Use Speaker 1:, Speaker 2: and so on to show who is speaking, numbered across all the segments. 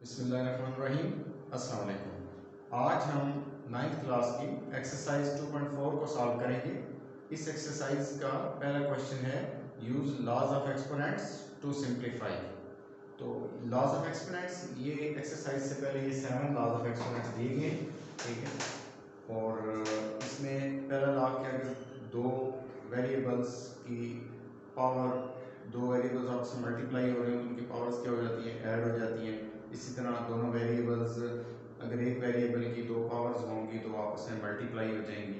Speaker 1: बिस्मिल्लाहिर्रहमानिर्रहीम। अस्सलाम वालेकुम। आज हम 9th क्लास की एक्सरसाइज 2.4 को सॉल्व करेंगे। इस एक्सरसाइज का पहला क्वेश्चन है use laws of exponents to simplify. तो लॉज ऑफ एक्सपोनेंट्स, ये एक्सरसाइज से पहले ये 7 लॉज ऑफ एक्सपोनेंट्स दिए गए, ठीक है। और इसमें पहला लॉ क्या है, दो वेरिएबल्स की पावर, दो वेरिएबल्स आपस में मल्टीप्लाई हो रहे हैं, उनकी पावर्स क्या हो जाती हैं, ऐड हो जाती हैं। इसी तरह दोनों वेरिएबल्स, अगर एक वेरिएबल की दो पावर्स होंगी तो आपस में मल्टीप्लाई हो जाएंगी।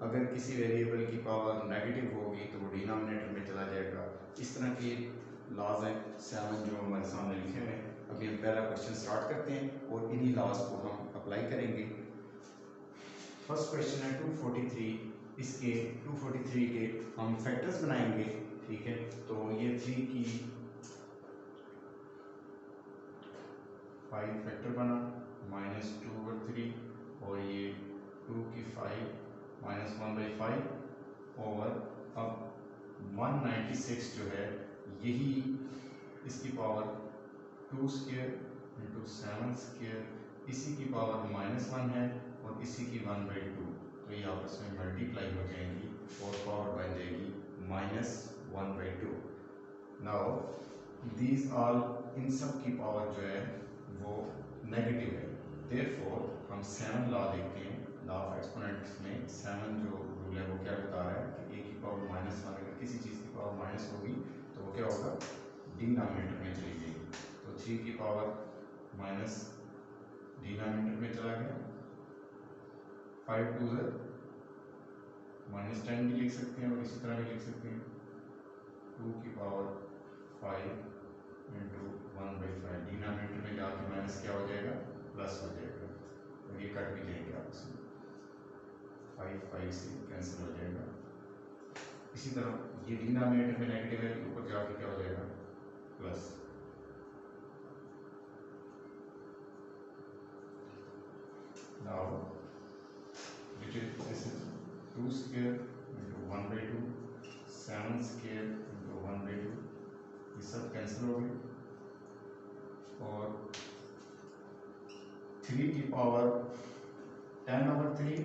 Speaker 1: अगर किसी वेरिएबल की पावर नेगेटिव होगी तो वो डिनोमिनेटर में चला जाएगा। इस तरह के लॉज हैं 7 जो हमारे सामने लिखे हुए हैं। अभी हम पहला क्वेश्चन स्टार्ट करते हैं और इन्हीं लॉज को हम अप्लाई करेंगे। फर्स्ट क्वेश्चन है 243। इसके 243 के हम फैक्टर्स बनाएंगे, ठीक है। तो ये 3 की 5 फैक्टर बना, -2/3, और ये 2 की 5 -1/5 ओवर। अब 196 जो है, यही इसकी पावर 2 स्क्वायर इंटू 7 स्क्वायर, इसी की पावर -1 है और इसी की 1/2, तो ये आपस में मल्टीप्लाई हो जाएंगी और पावर बन जाएगी -1/2। नाउ दीज ऑल, इन सब की पावर जो है वो नेगेटिव है। देयरफॉर हम 7 लॉ देखते हैं, लॉ ऑफ एक्सपोनेंट्स में 7 जो रूल है वो क्या बता रहा है कि a की पावर -1 अगर किसी चीज़ की पावर माइनस होगी तो वो क्या होगा, डिनोमिनेटर में चली जाएगी। तो 3 की पावर माइनस डिनोमिनेटर में चला गया। 5 2 -10 भी लिख सकते हैं और इसी तरह भी लिख सकते हैं। 2 की पावर 5 इंटू 1/5, डिनोमिनेटर में जाके माइनस क्या हो जाएगा, प्लस हो जाएगा, और ये कट भी जाएंगे आपस में, 5 5 से कैंसिल हो जाएगा। इसी तरह ये डिनोमिनेटर में नेगेटिव है, ऊपर जाके क्या हो जाएगा, plus. Now which is this is 2 square into 1/2, 7 square into 1/2, ये सब कैंसिल हो गए। और 3 की पावर 10/3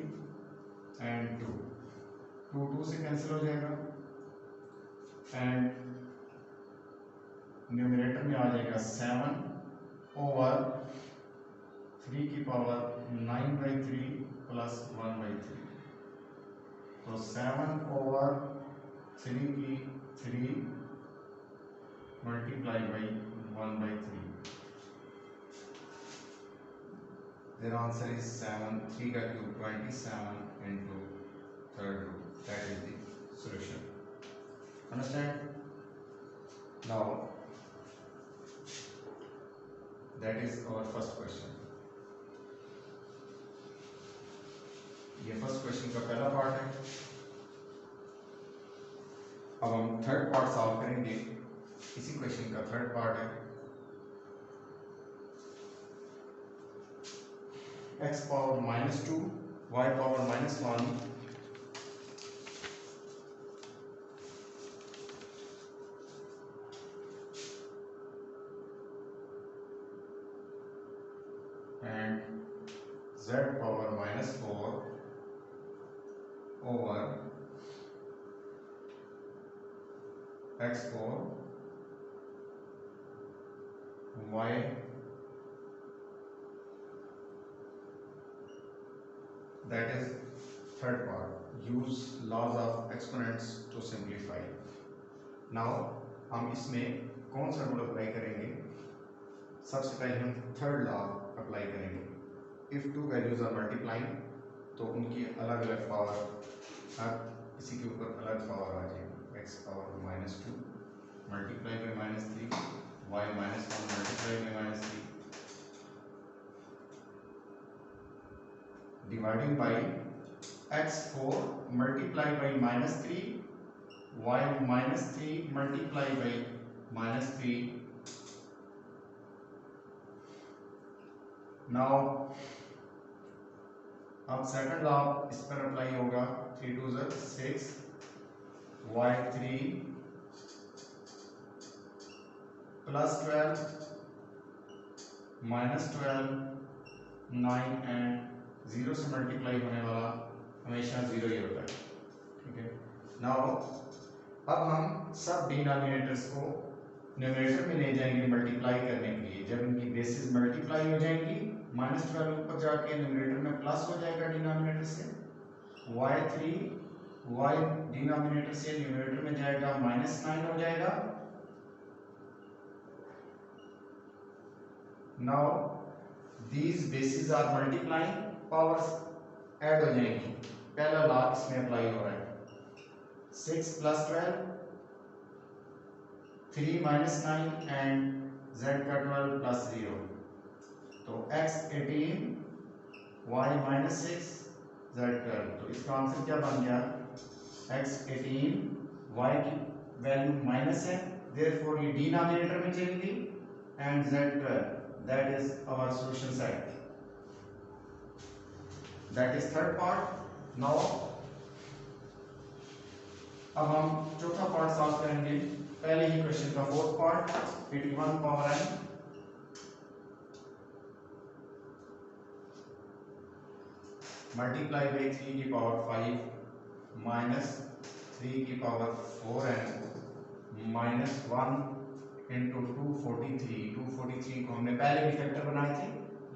Speaker 1: एंड 2 2 से कैंसिल हो जाएगा, एंड न्यूमरेटर में आ जाएगा 7 ओवर 3 की पावर 9/3 प्लस 1/3। तो 7 ओवर 3 की 3 multiply by 1/3। Their answer is 7, 3 का cube 27 into 3rd root. That is the solution. Understand? Now, that is our first question. ये फर्स्ट क्वेश्चन का पहला पार्ट है। अब हम थर्ड पार्ट सॉल्व करेंगे। इसी क्वेश्चन का थर्ड पार्ट है x power -2, y power -1, and z power -4 over x4, y, that is third part, use laws of exponents to simplify. now हम इसमें कौन सा रूल अप्लाई करेंगे, सबसे पहले हम थर्ड लॉ अप्लाई करेंगे। If two values are multiplying तो उनकी अलग अलग पावर, हर किसी के ऊपर अलग पावर आ जाएगी। x power -2 multiply by -3, y -1 multiply by -3, dividing by x4 multiply by -3, y -3 multiply by -3। Now अब सेकंड लॉ इस पर अप्लाई होगा। 3 2 6, y3 प्लस 12 -12 9 एंड 0 से मल्टीप्लाई होने वाला हमेशा 0 ही होता है, ठीक है। नाउ अब हम सब डिनोमिनेटर्स को न्यूमरेटर में ले जाएंगे मल्टीप्लाई करने के लिए। जब इनकी बेसिस मल्टीप्लाई हो जाएंगी, -12 ऊपर जाके न्यूमरेटर में प्लस हो जाएगा डिनोमिनेटर से, y3 y डिनोमिनेटर से न्यूमरेटर में जाएगा -9 हो जाएगा। Now these bases are multiplying, powers add हो जाएंगी, पहला लॉ इसमें अप्लाई हो रहा है। 6 + 12 3 - 9 एंड z का 12 + 0, तो x 18 y -6 z 12, तो इसका आंसर क्या बन गया, x 18 y की वैल्यू माइनस है, देयरफॉर ये डिनोमिनेटर में चली गई, and z 12, that is our solution set, that is third part. Now अब हम चौथा पार्ट सॉल्व करेंगे पहले ही क्वेश्चन का fourth part, 81 power n multiply by 3 की पावर 5 माइनस 3 की पावर 4n माइनस 1 इंटू 243 को हमने पहले भी फैक्टर बनाए थे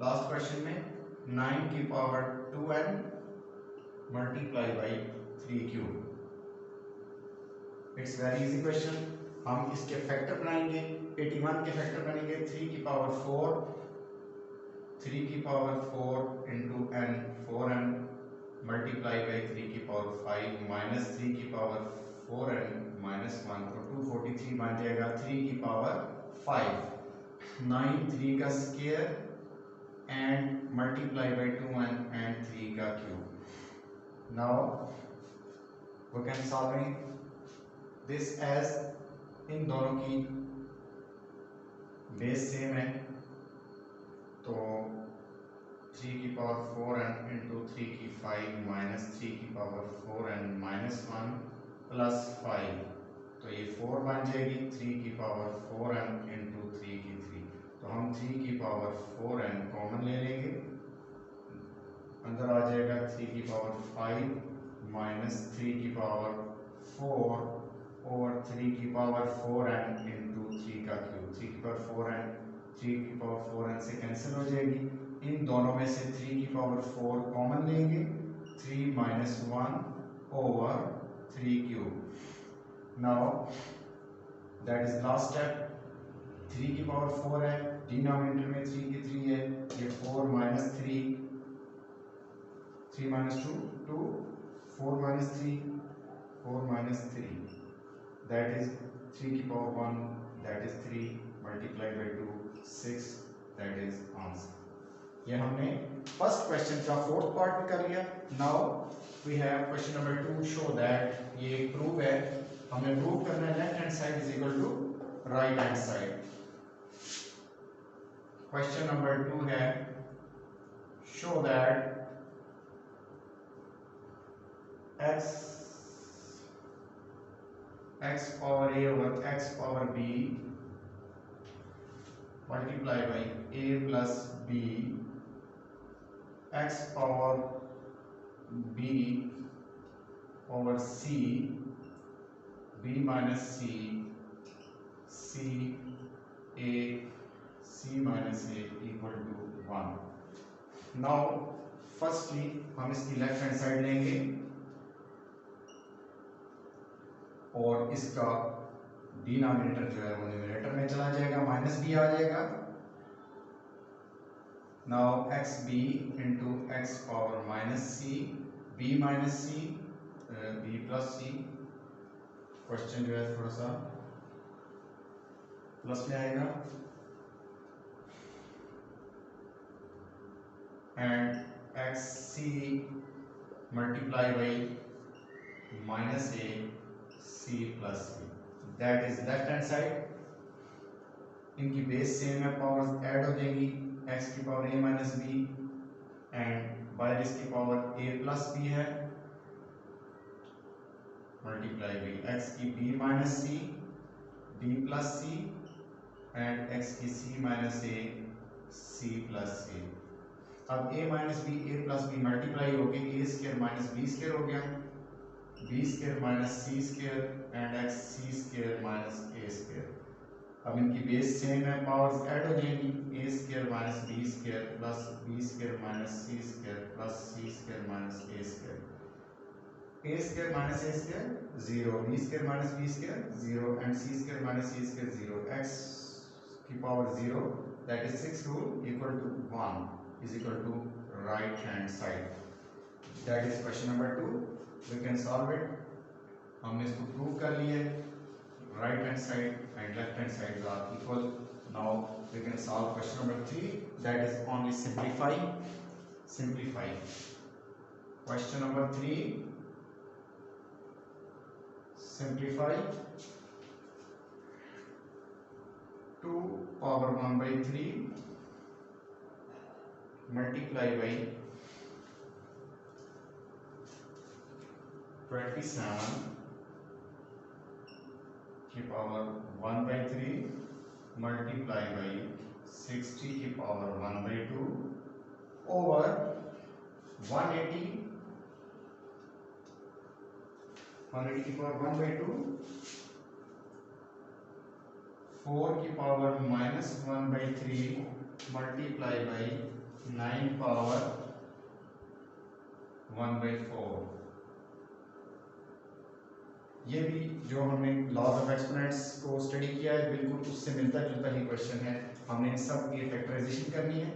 Speaker 1: लास्ट क्वेश्चन में, 9 की power 2n multiply by 3 cube. It's very easy question. हम इसके फैक्टर बनाएंगे, 81 के फैक्टर बनेंगे 3 की power 4 into n 4n multiply by 3 की पावर 5 माइनस 3 की पावर 4n माइनस 1, तो 243 बन जाएगा 3 की पावर 5, 9 3 का square and multiply by 2n and 3 का cube. Now we can solving this as, इन दोनों की बेस सेम है, तो 3 की पावर 4n इंटू 3 की 5 माइनस 3 की पावर 4n माइनस 1 प्लस 5, तो ये 4 बन जाएगी, 3 की पावर 4n इंटू 3 की 3, तो हम 3 की पावर 4n कॉमन ले लेंगे, अंदर आ जाएगा 3 की पावर 5 माइनस 3 की पावर 4 और 3 की पावर 4n इंटू 3 का क्यूब, 3 की पावर 4n 3 की पावर 4n से कैंसिल हो जाएगी, इन दोनों में से 3 की पावर 4 कॉमन लेंगे, 3 minus 1 over 3 cube. Now that is last step, 3 की पावर 4 है, डिनोमिनेटर में 3 की 3 है, ये 4 minus 3, 3 minus 2 2, 4 minus 3 4 minus 3, that is 3 की power 1, that is 3 multiply by 2 6, that is answer. ये हमने फर्स्ट क्वेश्चन का फोर्थ पार्ट भी कर लिया। Now we have question number 2, show that, ये एक प्रूव है, हमें प्रूव करना है left hand side is equal to right hand side. Question number 2 है, show that x power a over x power b multiply by a plus b x power b over c b minus c c a c minus a equal to 1। Now firstly हम इसकी left hand side लेंगे और इसका denominator जो है वो numerator में चला जाएगा, माइनस b आ जाएगा। Now x b into x power minus c b minus c b plus c, question जो है थोड़ा सा प्लस में आएगा, and x c multiply by minus a c plus c, that is left hand side. इनकी base same है, powers add हो जाएंगी, x की power a minus b and बाहर इसकी पावर a प्लस बी है, मल्टीप्लाई बाई x की b minus C b plus c and x की c minus a c plus a. अब a minus b, a plus b multiply हो गई, a square minus b square हो गया, b square minus c square and x c square minus a square. अब इनकी base same है, powers add हो जाएंगी, a square minus b square plus b square minus c square plus c square minus a square. A square minus a square zero, b square minus b square zero and c square minus c square zero, x की power zero, that is 6 rule equal to 1 is equal to right hand side. That is question number 2, we can solve it. हमने इसको prove कर लिया है, right hand side and left hand sides are equal. Now we can solve question number 3, that is only simplify. Question number 3, simplify 2 power 1 by 3 multiply by 27 की power 1 by 3 multiply by 60 की power 1 by 2 over 180 की power 1 by 2 4 की power minus 1 by 3 multiply by 9 power 1 by 4। ये भी जो हमने laws of exponents को study किया है बिल्कुल उससे मिलता जुलता ही क्वेश्चन है। हमने इन सब की फैक्टराइजेशन करनी है।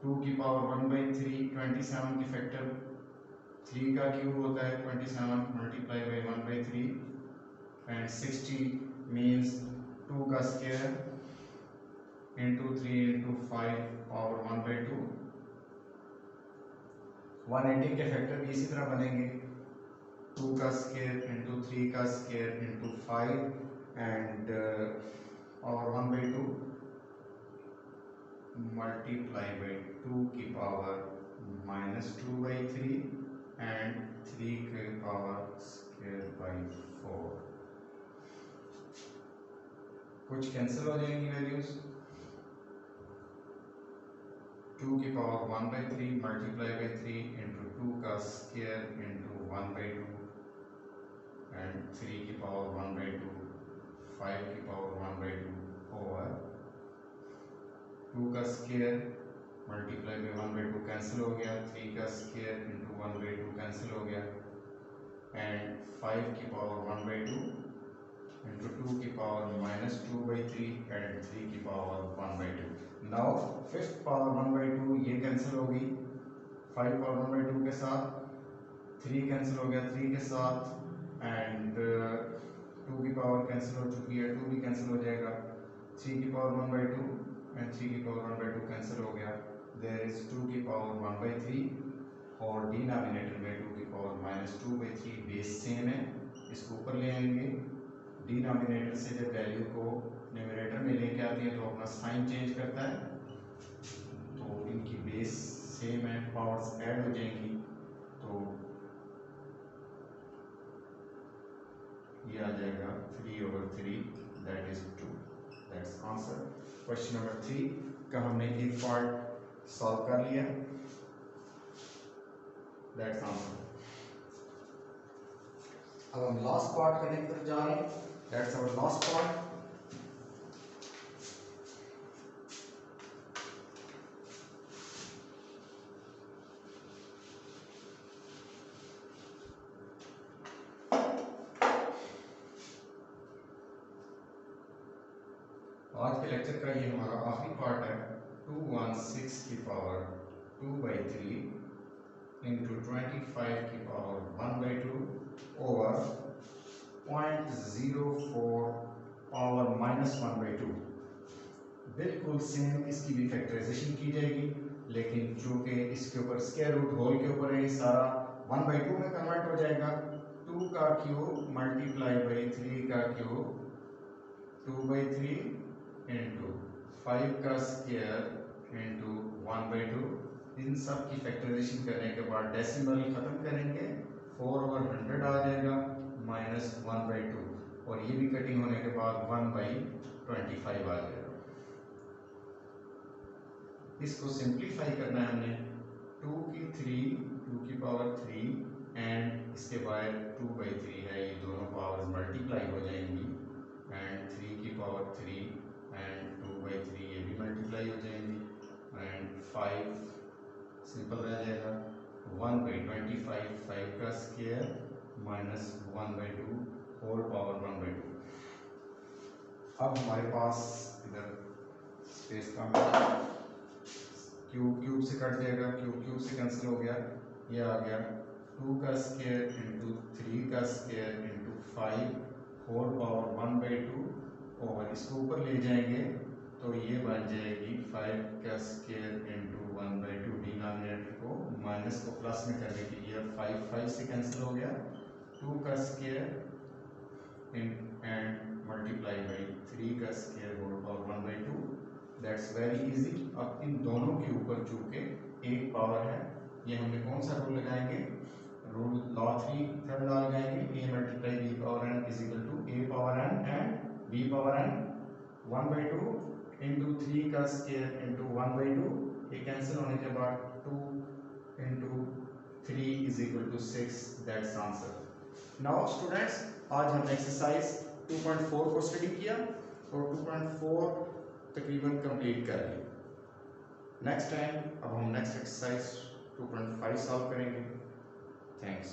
Speaker 1: 2 की पावर 1 by 3 27 की फैक्टर 3 का क्यूब होता है 27 multiply by 1 by 3 and 60 means 2 का square into 3 into 5 power 1 by 2। 180 के फैक्टर भी इसी तरह बनेंगे 2 का स्क्वायर इंटू 3 का square into 5 and power 1 by 2 multiply by 2 की पावर माइनस 2 by 3 एंड 3 की पावर स्क्वायर बाई 4। कुछ कैंसिल हो जाएंगी वैल्यूज। 2 की power 1 by 3 multiply by 3 into 2 का स्क्वायर इंटू 1 by 2 एंड 3 की पावर 1 by 2 5 की पावर 1 by 2 ओवर 2 का square multiply by 1 by 2 cancel हो गया, 3 का स्क्वायर इंटू 1 by 2 कैंसिल हो गया एंड 5 की पावर 1 by 2 इंटू 2 की पावर माइनस 2 by 3 एंड 3 की power 1 by 2। Now fifth power 1 by 2 ये कैंसिल हो गई 5 पावर 1 by 2 के साथ, 3 कैंसिल हो गया 3 के साथ एंड 2 की पावर कैंसिल हो चुकी है, 2 भी कैंसिल हो जाएगा, 3 की पावर 1 by 2 एंड 3 की पावर 1 by 2 कैंसिल हो गया। देयर इज 2 की पावर 1 by 3 और डिनोमिनेटर में 2 की power minus 2 by 3 base same है, इसको ऊपर ले आएंगे। डिनोमिनेटर से जब वैल्यू को न्यूमरेटर में लेके आती है तो अपना साइन चेंज करता है, तो इनकी बेस सेम है, पावर्स ऐड हो जाएंगी, तो ये आ जाएगा 3/3 that is 2। That's answer. Question number 3 का हमने एक पार्ट सॉल्व कर लिया, दैट्स आंसर। अब हम लास्ट पार्ट करने की तरफ जा रहे हैं, दैट्स आवर लास्ट पार्ट। आज के लेक्चर का ये हमारा आखिरी पार्ट है। 216 की पावर 2 by 3 इंटू 25 की power 1 by 2 over 0.04 power minus 1 by 2। बिल्कुल सेम इसकी भी फैक्टराइजेशन की जाएगी, लेकिन चूंकि इसके ऊपर स्क्वायर रूट होल के ऊपर है, सारा 1 by 2 में कन्वर्ट हो जाएगा। 2 का क्यूब मल्टीप्लाई बाई 3 का क्यूब 2 by 3 इंटू 5 का स्क्वायर इंटू 1 by 2। इन सब की फैक्टराइजेशन करने के बाद डेसिमल खत्म करेंगे, 4/100 आ जाएगा माइनस 1 by 2 और ये भी कटिंग होने के बाद 1/25 आ जाएगा। इसको सिंप्लीफाई करना है हमने, 2 की पावर 3 एंड इसके बाद 2/3 है, ये दोनों पावर्स मल्टीप्लाई हो जाएंगी एंड 3 की पावर 3 एंड 2/3 ये भी मल्टीप्लाई हो जाएंगी एंड 5 सिंपल रह जाएगा, 1/25, 5 का स्क्वायर माइनस 1/2 होल पावर 1/2। अब हमारे पास इधर स्पेस कम है, क्यूब से कट जाएगा, क्यूब से कैंसिल हो गया, ये आ गया 2 का स्क्वायर इंटू 3 का स्क्वायर इंटू 5 होल पावर 1/2 और इसको ऊपर ले जाएंगे तो ये बन जाएगी 5 का स्क्वायर इंटू 1/2, डिनोमिनेटर को माइनस को प्लस में करने के लिए 5 से कैंसिल हो गया, 2 का स्क्वायर एंड मल्टीप्लाई बाई 3 का square whole power 1/2। That's very easy. अब इन दोनों के ऊपर चूंकि एक पावर है, ये हमने कौन सा रूल लगाएंगे, रूल लॉ 3 थर्ड लॉ लगाएंगे, a multiply b power n is equal to a power n and b power n 1/2 into 3 का स्क्वायर इंटू 1/2, ये कैंसिल होने के बाद 2 into 3 is equal to 6। That's answer. Now students, आज हमने exercise 2.4 को study किया और 2.4 तकरीबन कंप्लीट कर ली। नेक्स्ट टाइम अब हम नेक्स्ट एक्सरसाइज 2.5 सॉल्व करेंगे। थैंक्स।